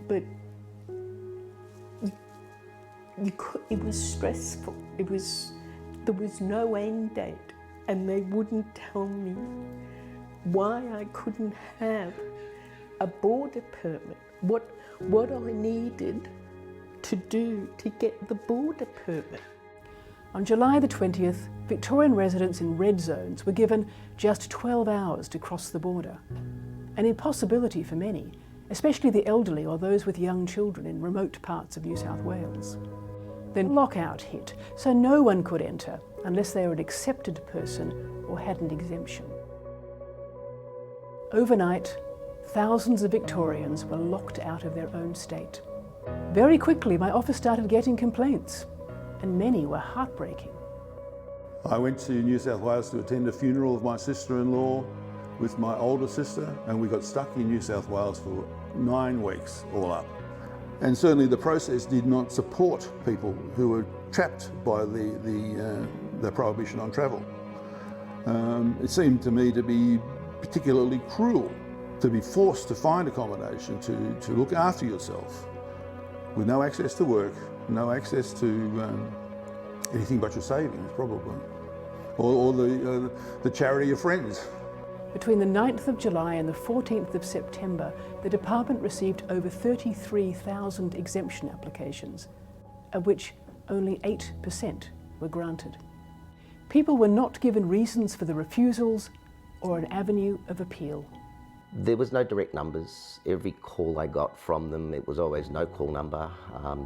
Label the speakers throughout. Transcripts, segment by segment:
Speaker 1: but it was stressful. There was no end date, and they wouldn't tell me why I couldn't have a border permit, what I needed to do to get the border permit.
Speaker 2: On July the 20th, Victorian residents in red zones were given just 12 hours to cross the border. An impossibility for many, especially the elderly or those with young children in remote parts of New South Wales. Then lockout hit, so no one could enter unless they were an accepted person or had an exemption. Overnight, thousands of Victorians were locked out of their own state. Very quickly, my office started getting complaints, and many were heartbreaking.
Speaker 3: I went to New South Wales to attend a funeral of my sister-in-law with my older sister, and we got stuck in New South Wales for 9 weeks all up. And certainly the process did not support people who were trapped by the prohibition on travel. It seemed to me to be particularly cruel to be forced to find accommodation to look after yourself with no access to work, no access to anything but your savings probably, or the charity of friends.
Speaker 2: Between the 9th of July and the 14th of September, the department received over 33,000 exemption applications, of which only 8% were granted. People were not given reasons for the refusals or an avenue of appeal.
Speaker 4: There was no direct numbers. Every call I got from them, it was always no call number.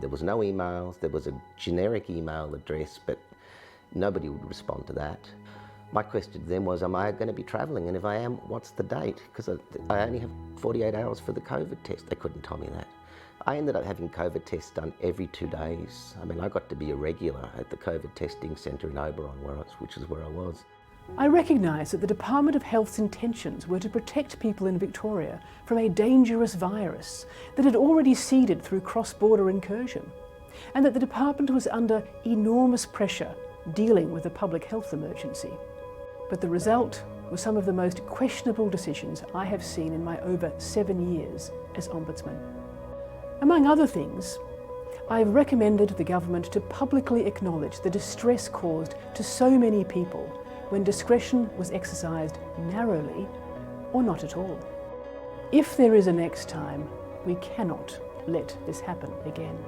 Speaker 4: There was no emails. There was a generic email address, but nobody would respond to that. My question to them was, am I going to be travelling? And if I am, what's the date? Because I only have 48 hours for the COVID test. They couldn't tell me that. I ended up having COVID tests done every 2 days. I mean, I got to be a regular at the COVID testing centre in Oberon, which is where I was.
Speaker 2: I recognise that the Department of Health's intentions were to protect people in Victoria from a dangerous virus that had already seeded through cross-border incursion, and that the department was under enormous pressure dealing with a public health emergency. But the result was some of the most questionable decisions I have seen in my over 7 years as Ombudsman. Among other things, I have recommended the government to publicly acknowledge the distress caused to so many people when discretion was exercised narrowly or not at all. If there is a next time, we cannot let this happen again.